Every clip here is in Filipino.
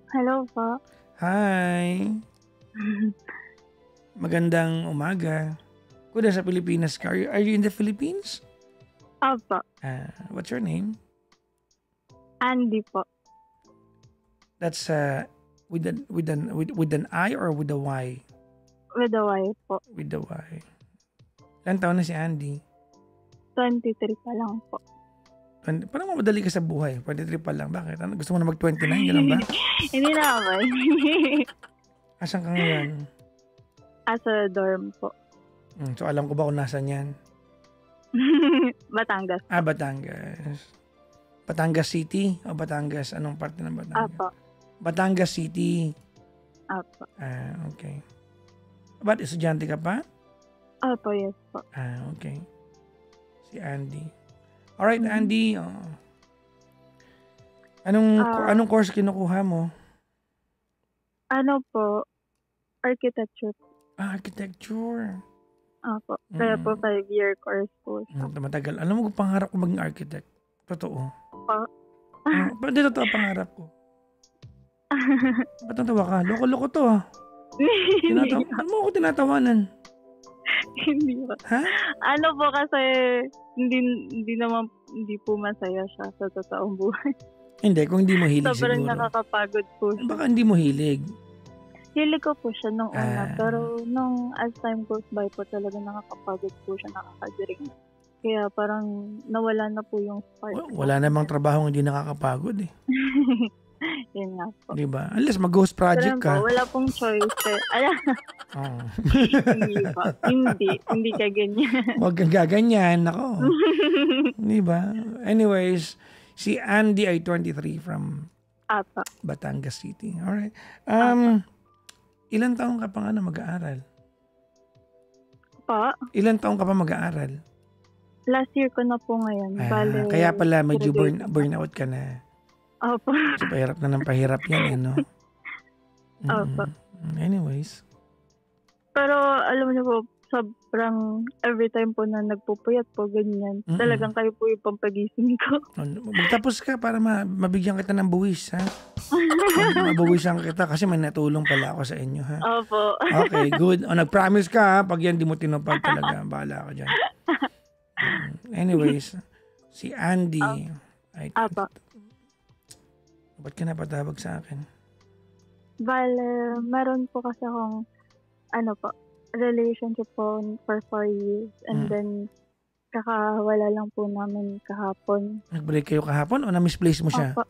Hello po. Hi! Magandang umaga. Kung nasa Pilipinas ka, are you in the Philippines? Opo. What's your name? Andy po. That's with an I or with a Y? With a Y po. With the Y. Ilan taon na si Andy? 23 pa lang po. Parang mamadali ka sa buhay. 23 pa lang. Bakit? Ano, gusto mo na mag-29? Ganun ba? Hindi naman. Asan ka ngayon? Sa dorm po. So alam ko ba kung nasan yan? Batangas. Batangas. Batangas City o Batangas? Anong parte ng Batangas? Apo. Batangas City. Apo. Okay. Ba't estudyante ka pa? Apo, yes po. Okay. Si Andy. Alright, Andy. Anong course kinukuha mo? Ano po? Architecture. Architecture. Apo. Kaya po 5-year course po siya. Matagal. Alam mo, pangarap ko maging architect. Totoo. Po? Hindi totoo pangarap ko. Ba't natawa ka? Loko-loko to Ano mo ako tinatawanan? Hindi po. Ha? Ano po kasi, hindi po masaya siya sa totoong buhay. Hindi, kung hindi mo hilig Sobrang siguro. nakakapagod po siya. Baka hindi mo hilig. Hilig ko po siya nung una, pero nung as time goes by po talaga nakakapagod po siya, nakakadiring. Kaya parang nawala na po yung spark. Wala namang trabaho hindi nakakapagod eh. Yun nga po. Diba? Unless mag-ghost project ka. Po, wala pong choice eh. Hindi po. Hindi ka ganyan. Huwag kang gaganyan. Ako. Diba? Anyways, si Andy ay 23 from Batangas City. Alright. Ilan taong ka pa nga na mag-aaral? Pa? Ilan taong ka pa mag-aaral? Last year ko na po ngayon. Kaya pala medyo burnout ka na. Opo. So, pahirap na ng pahirap yan, no? Opo. Anyways. Pero, alam niyo po, sobrang every time po na nagpupuyat po, ganyan. Talagang kayo po yung pampagising ko. Magtapos ka para mabigyan kita ng buwis, ha? Mabuwisan kita kasi may natulong pala ako sa inyo, ha? Opo. Okay, good. Nag-promise ka, ha? Pag yan di mo tinupad talaga, bahala ka dyan. Anyways, si Andy. Opo. Ba't ka napatawag sa akin? Meron po kasi akong, relationship po for 4 years. And then, kakawala lang po namin kahapon. Nag-break kayo kahapon o na-misplace mo siya? Opo.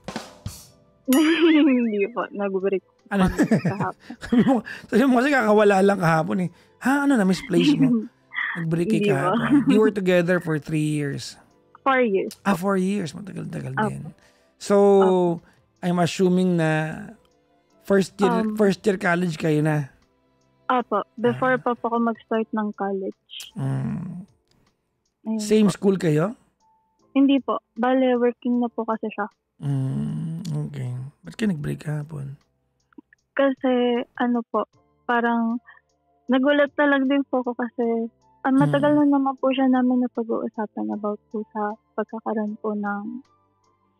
Hindi po, nag-break kahapon. Sabi mo kasi kakawala lang kahapon eh. Ha? Na-misplace mo? Nag-break kayo kahapon. You were together for 3 years. 4 years. 4 years. Matagal-tagal din. So, I'm assuming na first year college kayo na. Opo. Before pa po ako mag-start ng college. Same school kayo? Hindi po. Working na po kasi siya. Okay. Ba't kayo nag-break hapon? Kasi, parang nagulat na lang din po ako kasi matagal na naman po siya namin na pag-uusapan about po sa pagkakaroon po ng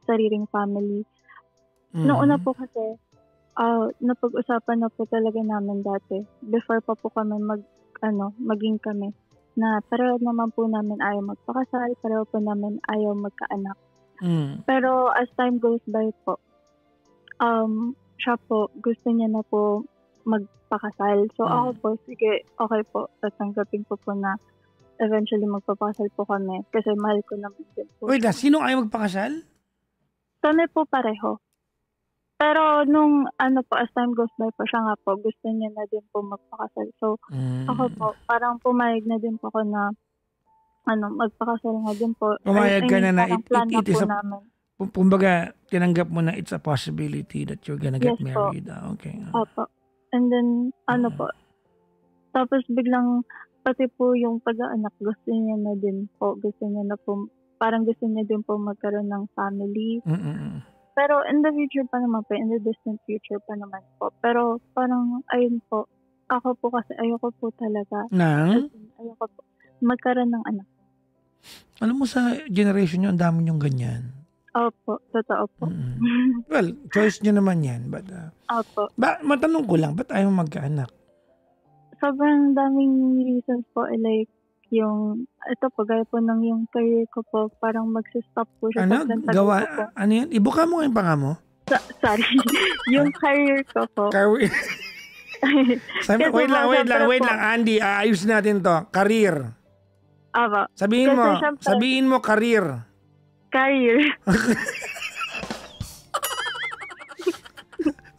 sariling family. Noong una po kasi, napag-usapan na po talaga namin dati. Before pa po kami maging kami. Na pareho naman po namin ayaw magpakasal, pareho po namin ayaw magkaanak. Pero as time goes by po, siya po, gusto niya na po magpakasal. So ako po, sige, okay po, tatanggapin po na eventually magpapakasal po kami. Kasi mahal ko naman din po. Wait, sino ayaw magpakasal? Kami po pareho. Pero nung as time goes by po, siya nga po, gusto niya na din po magpakasal. So, ako po, parang pumayag na din po ako na, magpakasal nga din po. Pumayag ka na it is namin. Kumbaga, tinanggap mo na it's a possibility that you're gonna get married. Okay. Opo. And then, po, tapos biglang, pati po yung pag-aanak, gusto niya na din po, parang gusto niya din po magkaroon ng family. Pero in the future pa naman po, in the distant future pa naman po. Pero parang, ayun po, ako po kasi ayoko po talaga. Ayoko po magkaroon ng anak. Alam mo sa generation nyo, ang dami nyong ganyan. Opo, totoo po. Well, choice nyo naman yan. But, Opo. matanong ko lang, ba't ayaw magkaanak? Sobrang daming reasons po, like, ito po, gaya po ng yung career ko po, parang magsistop po siya. Ano? Ano yan? Ibuka mo yung panga mo? Sorry. Yung career ko po. Career? Wait lang, Andy. Ayos natin to. Career. Aba. Sabihin mo career. Career.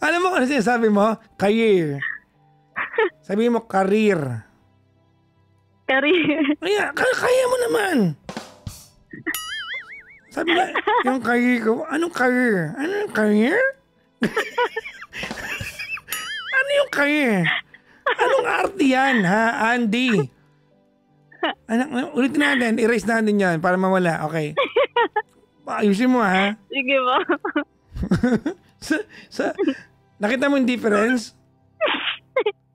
Alam mo kung sinasabi mo? Career. Sabihin mo career. Career. Kaya mo naman. Sabi mo, yung career ko, anong career? Anong career? Ano yung career? Anong arte yan, ha, Andy? Ulitin natin, erase natin yan para mawala. Okay. Ayusin mo, ha? Sige ba? Nakita mo yung difference?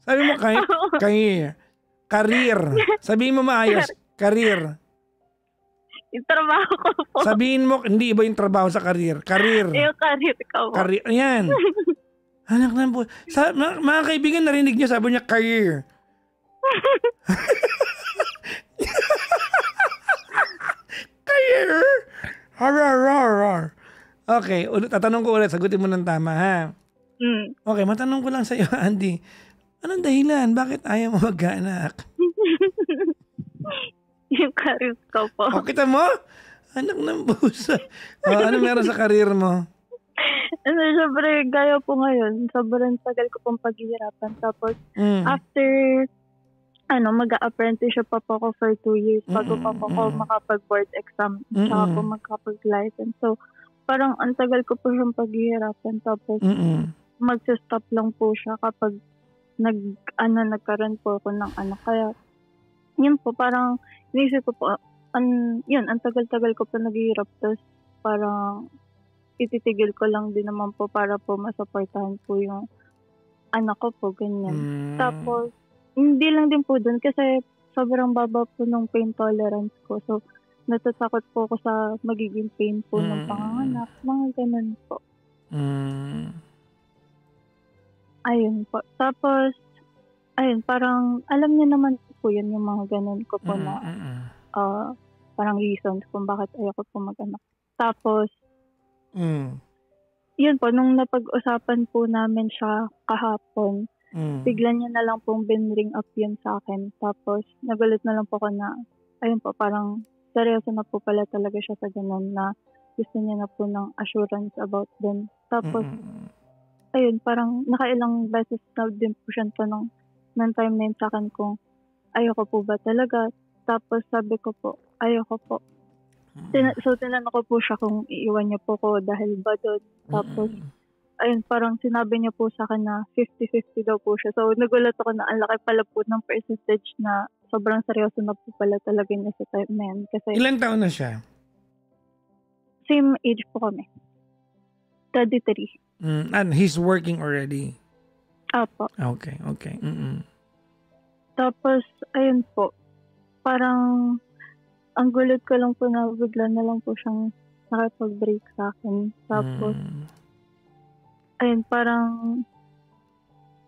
Sabi mo, career. Sabihin mo maayos, career. Yung trabaho ko po. Sabihin mo, hindi iba yung trabaho sa career. Career. Yung career ko po. Career. Ayan. Anak na po. Mga kaibigan, narinig niyo, sabi niya, career. Career. Okay, tatanong ko ulit, sagutin mo ng tama, ha? Okay, matanong ko lang sa iyo, Andy. Anong dahilan? Bakit ayaw mo magkaanak? Yung career ko po. O, kita mo? Anak ng busa. Ano meron sa career mo? Siyempre, gaya po ngayon, sobrang tagal ko pong paghihirapan. Tapos, after, mag-a-apprenticeship pa po ako for 2 years bago pa po ako makapag-board exam tsaka po magkapag-license. So, parang ang tagal ko po siyang paghihirapan. Tapos, mag-stop lang po siya kapag nagkaroon po ako ng anak. Kaya, yun po, parang, inisip ko po, ang tagal-tagal ko po naghihirap. Tapos, parang, ititigil ko lang din naman po para po masuportahan po yung anak ko po, ganyan. Tapos, hindi lang din po dun kasi sobrang baba po ng pain tolerance ko. So, natatakot po ako sa magiging pain po ng panganganak. Mga ganun po. Ayun po. Tapos, parang alam niya naman po yun yung mga ganun ko po na parang reasons kung bakit ayoko po mag-anak. Tapos, yun po, nung napag-usapan po namin siya kahapon, bigla niya na lang pong binring up yun sa akin. Tapos, nagulat na lang po ako na, ayun po, parang seryoso na po pala talaga siya sa ganun na gusto niya na po ng assurance about them. Tapos, ayun, parang nakailang beses na din po siya tanong ng time na yun sa akin kung ayoko po ba talaga. Tapos, sabi ko po, ayoko po. So, tinanong ko po siya kung iiwan niya po ko dahil ba doon. Tapos, ayun, parang sinabi niya po sa akin na 50-50 daw po siya. So, nagulat ako na ang laki pala po ng percentage na sobrang seryoso na po pala talaga niya sa time na yan. Kasi, ilan taon na siya? Same age po kami. 33. And he's working already? Apo. Okay. Tapos, ayun po, parang ang gulat ko lang po na bigla na lang po siyang nakipag-break sa akin. Tapos, ayun, parang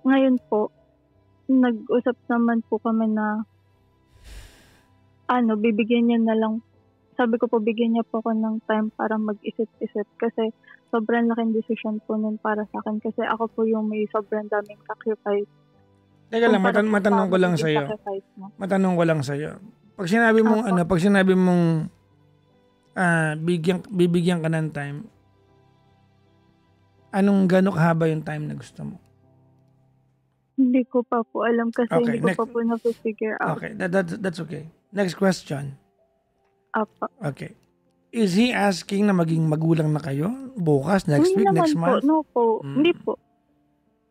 ngayon po, nag-usap naman po kami na bibigyan niya na lang, sabi ko po, bigyan niya po ako ng time para mag-isip-isip kasi sobrang laking decision po nun para sa akin kasi ako po yung may sobrang daming sacrifice. Teka lang, matanong ko lang sa'yo. Matanong ko lang sa'yo. Pag sinabi mong bibigyan ka ng time, anong gano'ng kahaba yung time na gusto mo? Hindi ko pa po alam kasi hindi ko pa po na-figure out. Okay, that's okay. Next question. Apa. Okay. Is he asking na maging magulang na kayo? Bukas, next week, next month? No po. Hindi po.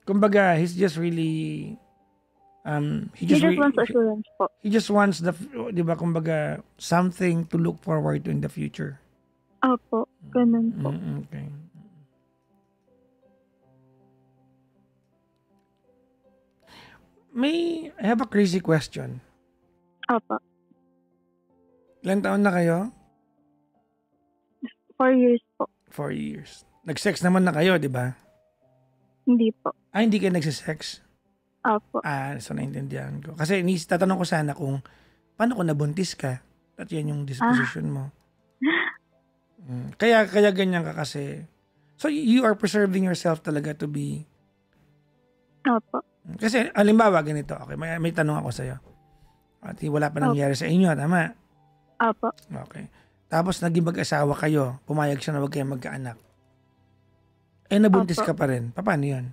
Kumbaga, he's just really... he just wants assurance po. He just wants di ba, kumbaga, something to look forward to in the future. Opo, ganun po. Okay. I have a crazy question. Opo. Ilan taon na kayo? 4 years po. 4 years. Nag-sex naman na kayo, di ba? Hindi po. Hindi kayo nagsisex? Opo. So naintindihan ko. Kasi tatanong ko sana kung paano kung nabuntis ka at yan yung disposition mo. Kaya ganyan ka kasi. So you are preserving yourself talaga to be... Opo. Kasi halimbawa ganito. Okay, may tanong ako sa'yo. At wala pa nangyari sa inyo, tama? Opo. Okay. Tapos naging mag-asawa kayo, pumayag siya na huwag kayo magkaanak. Nabuntis ka pa rin. Paano yun?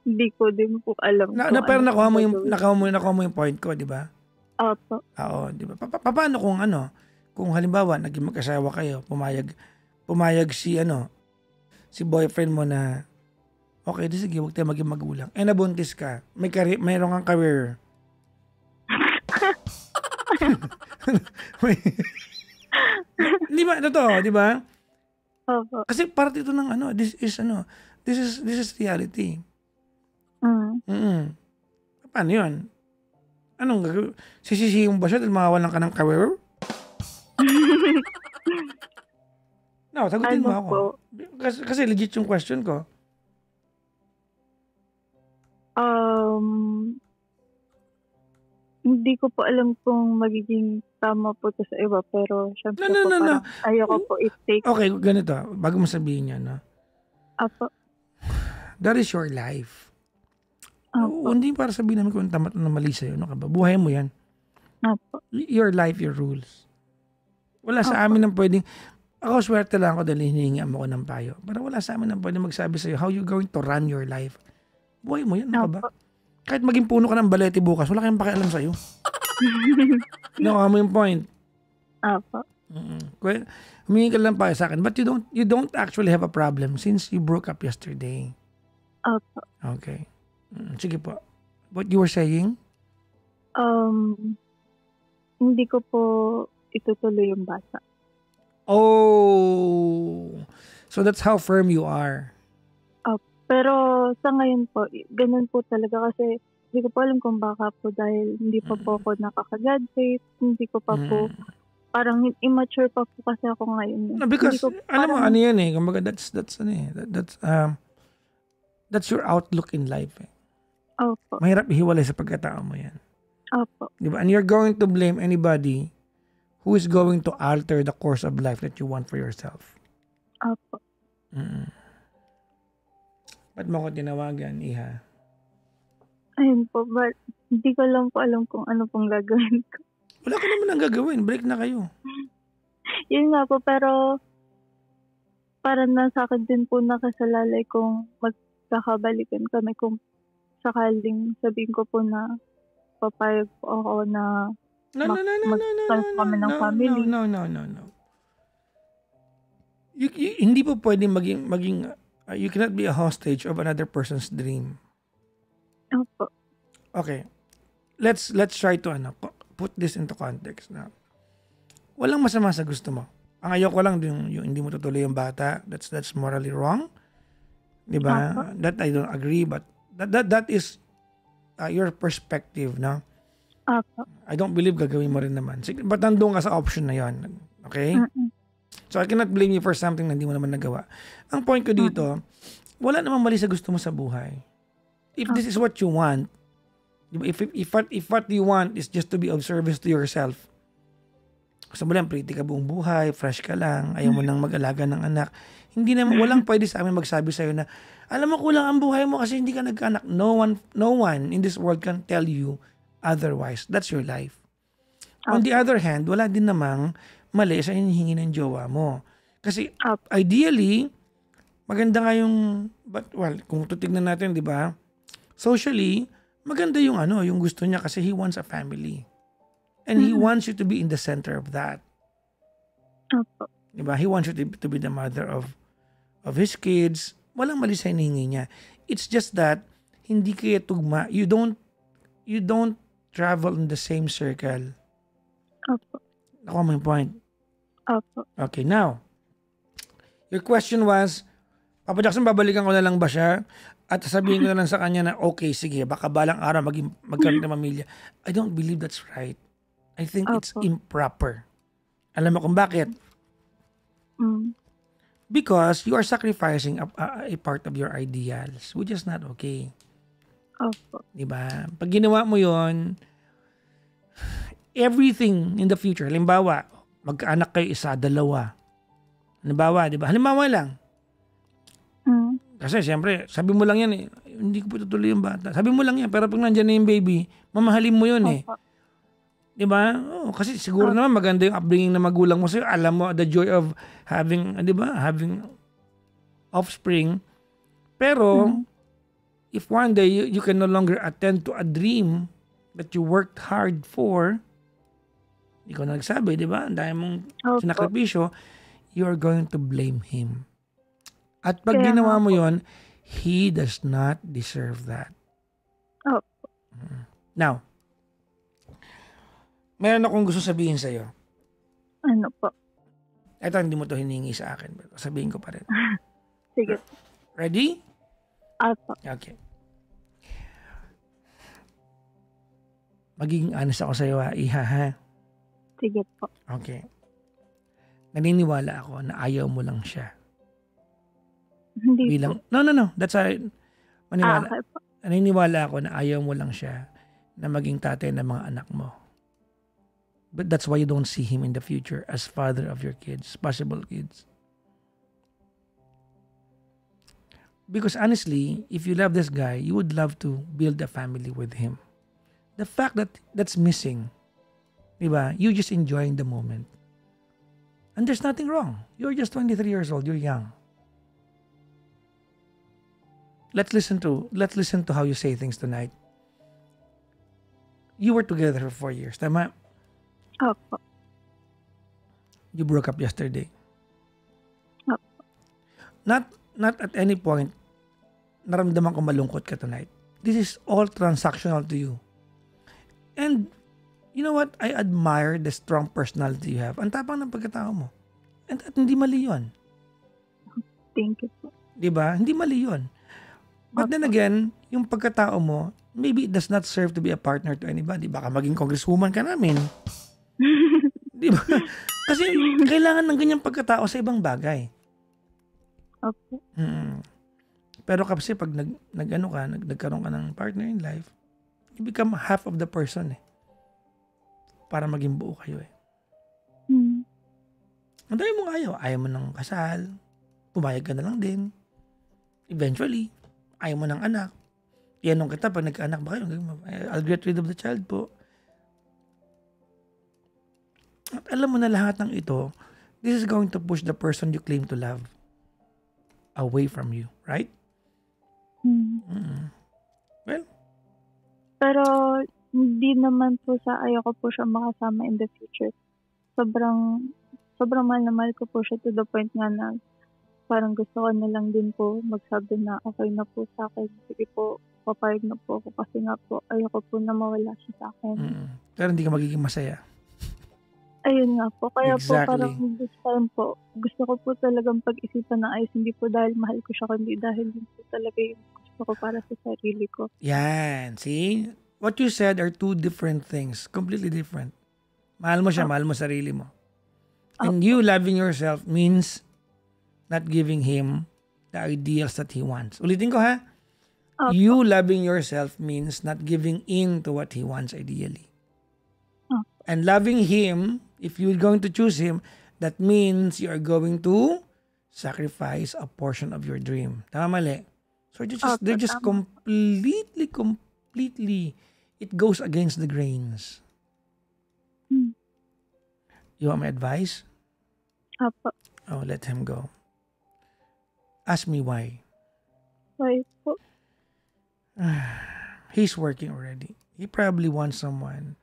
Hindi ko din po alam. Pero nakuha mo yung point ko, di ba? Opo. Oo, di ba? Paano kung halimbawa naging mag-asawa kayo, pumayag si boyfriend mo na okay, sige, huwag tayo maging magulang. Nabuntis ka. Mayroon kang career. Di ba? Totoo, di ba? Opo. Kasi parte ito ng this is reality. Paano yun? Anong gagawin? Sisisihin ba siya dahil mawawalan ka ng career? No, sagutin mo ako. Kasi legit yung question ko. Hindi ko po alam kung magiging tama po to sa iba, pero syempre No. Ayoko po i-take. Okay, ganito. Bago mo sabihin yan, Apo. That is your life. Apo. Hindi para sabihin namin kung tama na mali sa'yo. Ano ka ba? Buhay mo yan. Apo. Your life, your rules. Wala sa amin ang pwedeng... Ako, swerte lang ako dahil hinihingi mo ko ng payo. Pero wala sa amin ang pwedeng magsabi sa'yo how you going to run your life. Buhay mo yan. Ano ka ba? Kahit maging puno ka ng balete bukas, wala kayong pakialam sa'yo. Nakuha mo yung point. Apo. Humingi ka lang payo sa akin. But you don't actually have a problem since you broke up yesterday. Apo. Okay. Sige po. What you were saying? Hindi ko po itutuloy yung bata. Oh. So that's how firm you are. Pero sa ngayon po, ganun po talaga kasi hindi ko po alam kung baka po dahil hindi pa po ako nakaka-graduate, hindi ko pa po, parang immature pa po kasi ako ngayon. No, because, alam mo, ano yan kumbaga that's your outlook in life Opo. Mahirap ihiwalay sa pagkatao mo yan. Opo. Diba? And you're going to blame anybody who is going to alter the course of life that you want for yourself. Opo. Ba't mo ko tinawagan, Iha? Ayun po, but hindi ko lang po alam kung ano pong gagawin ko. Wala ka naman ang gagawin. Break na kayo. Yun nga po, pero parang nasa akin din po nakasalalay kung magkakabalikan kami kung sakaling sabihin ko po na papayag po ako na kami ng family. No. Hindi po pwedeng maging you cannot be a hostage of another person's dream. Opo. Okay. Let's try to put this into context na. Walang masama sa gusto mo. Ang ayoko lang yung hindi mo tutuloy yung bata. That's morally wrong. 'Di ba? That I don't agree, but that is your perspective, no? Opo. I don't believe gagawin mo rin naman. But nandun ka sa option na 'yon. Okay? So I cannot blame you for something na hindi mo naman nagawa. Ang point ko dito, wala namang mali sa gusto mo sa buhay. If this is what you want, if what you want is just to be of service to yourself, gusto mo lang pretty ka buong buhay, fresh ka lang, ayaw mo nang mag-alaga ng anak, hindi naman, walang pwede sa amin magsabi sa'yo na, alam mo kulang ang buhay mo kasi hindi ka nagkaanak. No one in this world can tell you otherwise. That's your life. On the other hand, wala din namang mali sa hinihingi ng jowa mo. Kasi ideally, maganda nga yung, kung tutignan natin, di ba? Socially, maganda yung yung gusto niya kasi he wants a family. And he wants you to be in the center of that. Opo. Di ba? He wants you to be the mother of his kids. Walang mali sa hinihingi niya. It's just that, hindi kayo tugma. You don't travel in the same circle. Opo. Nakuha mo yung point. Opo. Okay, now, your question was, Papa Jackson, babalikan ko na lang ba siya? At sabihin ko na lang sa kanya na, okay, sige, baka balang araw magkaroon ng pamilya. I don't believe that's right. I think it's improper. Alam mo kung bakit? Mm. Because you are sacrificing a part of your ideals, which is not okay. Opo. Diba? Pag ginawa mo yon, everything in the future, halimbawa, magkaanak kayo isa, dalawa. Halimbawa, diba? Halimbawa lang. Kasi siyempre, sabi mo lang yan eh, hindi ko po tutuloy yung bata. Sabi mo lang yan, pero pag nandyan na yung baby, mamahalin mo yun eh. Opo. Diba? Oh, kasi siguro naman maganda yung upbringing na magulang mo sa'yo. Alam mo the joy of having, diba? Having offspring. Pero, if one day you can no longer attend to a dream that you worked hard for, ikaw na nagsabi, diba? Ang dahil mong sinakripisyo, you are going to blame him. At pag ginawa mo yon, he does not deserve that. Now, meron akong gusto sabihin sa'yo. Ano po? Ito, hindi mo to hiningi sa akin. Pero sabihin ko pa rin. Sige. Ready? Apo. Okay. Magiging honest ako sa'yo, Iha, ha? Sige po. Okay. Naniniwala ako na ayaw mo lang siya. Hindi Bilang, po. No. That's why, maniwala. Okay po. Naniniwala ako na ayaw mo lang siya na maging tatay ng mga anak mo. But that's why you don't see him in the future as father of your kids, possible kids. Because honestly, if you love this guy, you would love to build a family with him. The fact that that's missing, diba? You just enjoying the moment. And there's nothing wrong. You're just 23 years old. You're young. Let's listen to how you say things tonight. You were together for 4 years, tama? Opo. You broke up yesterday. Opo. Not at any point naramdaman ko malungkot ka tonight. This is all transactional to you. And you know what? I admire the strong personality you have. Ang tapang ng pagkatao mo. And at hindi mali yun. Thank you po. Diba? Hindi mali yun. But then again, yung pagkatao mo, maybe it does not serve to be a partner to anybody. Baka maging congresswoman ka namin. Diba? Kasi kailangan ng ganyang pagkatao sa ibang bagay. Opo. Pero kasi pag nagkaroon ka ng partner in life, you become half of the person eh. Para maging buo kayo eh. Ang dami mong ayaw. Ayaw mo ng kasal. Pumayag ka na lang din. Eventually, ayaw mo ng anak. Iyanong kita, pag nagka-anak ba kayo, I'll get rid of the child po. At alam mo na lahat ng ito, this is going to push the person you claim to love away from you, right? Well, pero hindi naman po sa ayoko po siya makasama in the future. Sobrang mahal na mahal ko po siya to the point nga na parang gusto ko na lang din po magsabi na okay na po sa akin. Sige po, papayag na po ako kasi nga po ayoko po na mawala siya sa akin. Pero hindi ka magiging masaya. Ayun nga po. Kaya Exactly. po parang this time po, gusto ko po talagang pag-isipan na ayos. Hindi po dahil mahal ko siya, kundi dahil din po talaga yung gusto ko para sa sarili ko. Yan. See? What you said are two different things. Completely different. Mahal mo siya, mahal mo sarili mo. And you loving yourself means not giving him the ideals that he wants. Ulitin ko ha. You loving yourself means not giving in to what he wants ideally. And loving him, if you're going to choose him, that means you are going to sacrifice a portion of your dream. Tama mali? So they're just completely, it goes against the grains. You want my advice? Apo. Oh, let him go. Ask me why. Why po? He's working already. He probably wants someone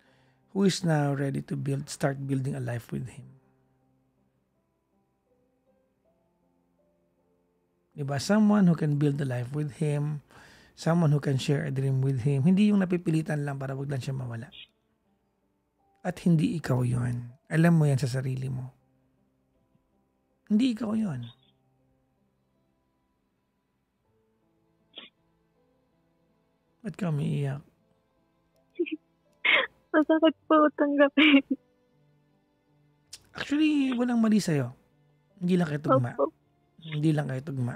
who is now ready to start building a life with him. Diba? Someone who can build a life with him, someone who can share a dream with him. Hindi yung napipilitan lang para wag lang siya mawala. At hindi ikaw yon. Alam mo yan sa sarili mo. Hindi ikaw yon. Ba't ka umiiyak? Masakit po tanggapin. Actually, walang mali sa'yo. Hindi lang kayo tugma. Opo. Hindi lang kayo tugma.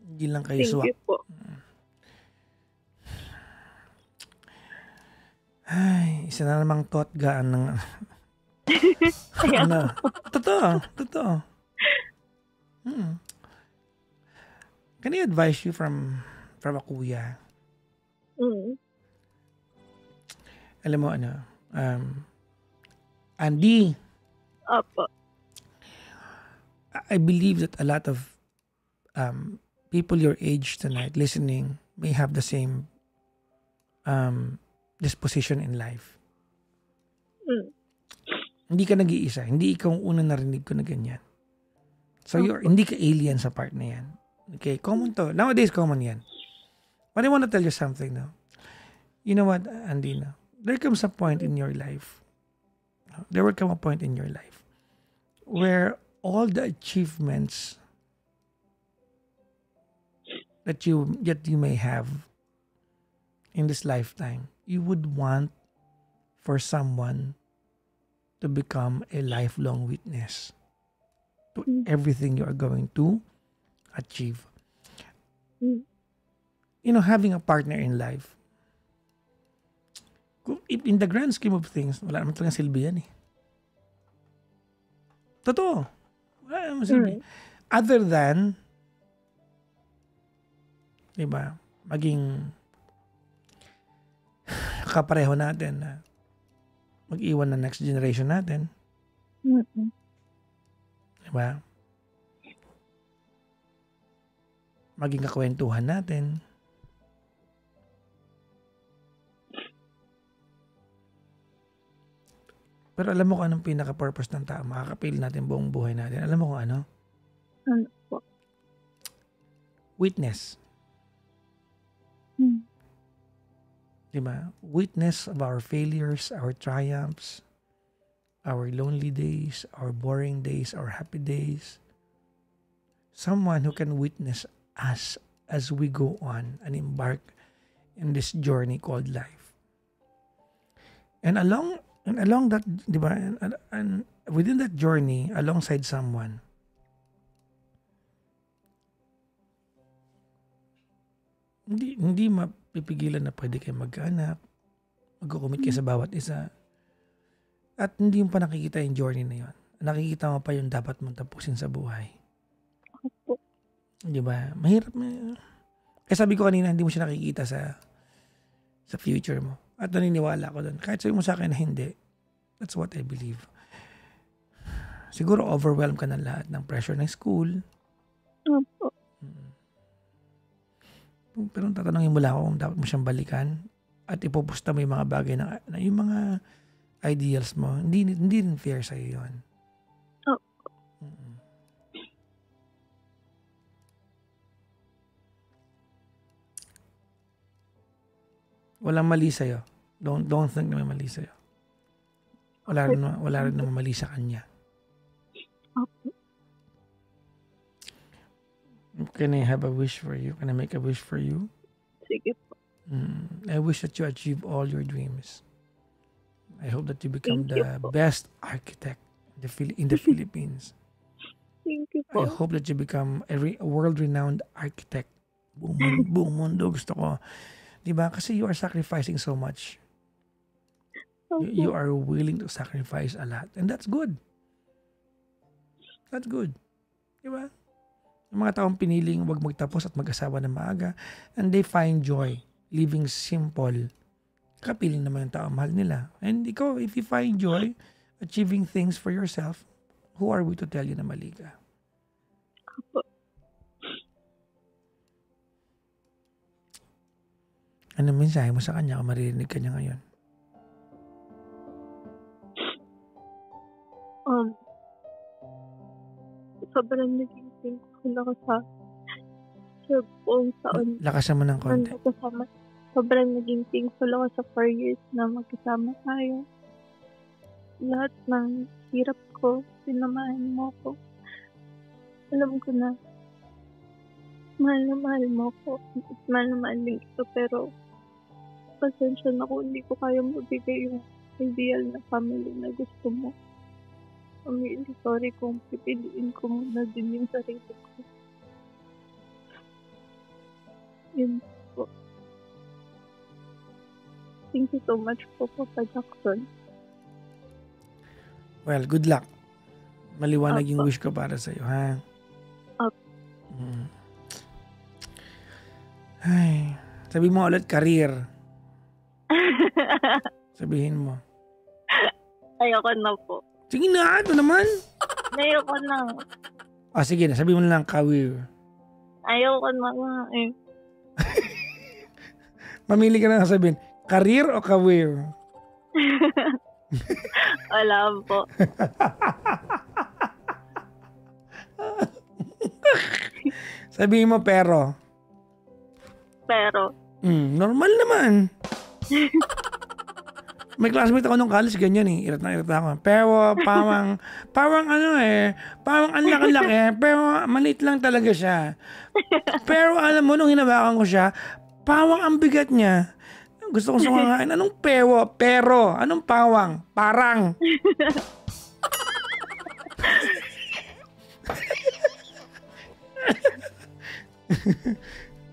Hindi lang kayo Thank swak. you po. Ay, isa na namang gaan ng Kaya ano. Totoo. Can I advise you from a kuya? Alam mo ano, Andy, Opo. I believe that a lot of people your age tonight listening may have the same disposition in life. Hindi ka nag-iisa. Hindi ikaw ang unang narinig ko na ganyan. So, hindi ka alien sa part na yan. Okay, common to. Nowadays, common yan. But I want to tell you something now. You know what, Andy, no? There comes a point in your life. There will come a point in your life where all the achievements that you may have in this lifetime, you would want for someone to become a lifelong witness to everything you are going to achieve. You know, having a partner in life, in the grand scheme of things, wala naman talagang silbi yan eh. Totoo. Wala naman silbi. Other than, diba, maging kapareho natin na mag-iwan ng next generation natin. Diba? Maging kakwentuhan natin. Pero alam mo kung anong pinaka-purpose ng tao? Makakapil natin buong buhay natin. Alam mo kung ano? Ano po? Witness. Diba? Witness of our failures, our triumphs, our lonely days, our boring days, our happy days. Someone who can witness us as we go on and embark in this journey called life. And along that, diba? And within that journey, alongside someone, hindi mapipigilan na pwede kayo magkaanak, magkukumit kayo sa bawat isa, at hindi mo pa nakikita yung journey na yun. Nakikita mo pa yung dapat mong tapusin sa buhay. Di ba? Mahirap na. Kaya sabi ko kanina, hindi mo siya nakikita sa future mo. At naniniwala ko doon. Kahit sabi mo sa akin na hindi, that's what I believe. Siguro overwhelmed ka ng lahat ng pressure ng school. Opo. Pero tatanungin mo lang ako kung dapat mo siyang balikan at ipupusta mo yung mga bagay na yung mga ideals mo. Hindi rin fair sa'yo yun. Walang mali sa'yo. Don't think na may mali sa'yo. Wala rin naman mali sa kanya. Can I have a wish for you? Can I make a wish for you? Sige po. I wish that you achieve all your dreams. I hope that you become Thank you the po. best architect in the Philippines. Thank you I po. hope that you become a world-renowned architect. Buong mundo gusto ko. Diba? Kasi you are sacrificing so much. You are willing to sacrifice a lot. And that's good. That's good. Diba? Yung mga taong piniling wag magtapos at mag-asawa ng maaga, and they find joy living simple. Kapiling naman yung taong mahal nila. And ikaw, if you find joy achieving things for yourself, who are we to tell you na mali ka? Ano mensahe mo sa kanya kung maririnig ka niya ngayon? Sobrang naging thankful ako sa buong taon. Lakasan mo ng konti. Sobrang naging thankful ako sa 4 years na magkasama tayo. Lahat ng hirap ko, sinamahan mo ko. Alam ko na mahal mo ko. Mahal na mahal din ito, pero pasensya na kung hindi ko kaya mabigay yung ideal na family na gusto mo. I'm really sorry kung pipiliin ko muna din yung sarili ko. Yun po. Thank you so much po, Papa Jackson. Well, good luck. Maliwanag yung Opo. wish ko para sa'yo, ha? Opo. Ay, sabi mo ulit, career. Sabihin mo. Ayoko na po. Sige na, ito naman. Ayoko na. Sige na, sabi mo na lang, career. Ayoko na nga eh. Mamili ka na sabihin, career o career? Wala po. Sabihin mo pero. Pero. Normal naman. May classmate ako nung college, ganyan eh. Irat na ako. Pero parang ang laki-laki, pero maliit lang talaga siya. Pero alam mo, nung hinawakan ko siya, pawang ang bigat niya. Gusto ko sumangain. Anong pero? Pero. Anong pawang? Parang.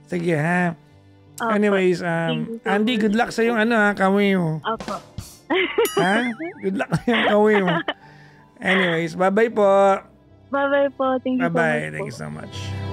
Sige ha. Anyways, Andy, good luck sa yung kawin mo. Opo. Ha? Good luck sa yung kawin mo. Anyways, bye-bye po. Bye-bye po. Thank you so much Bye-bye. po. Thank you so much.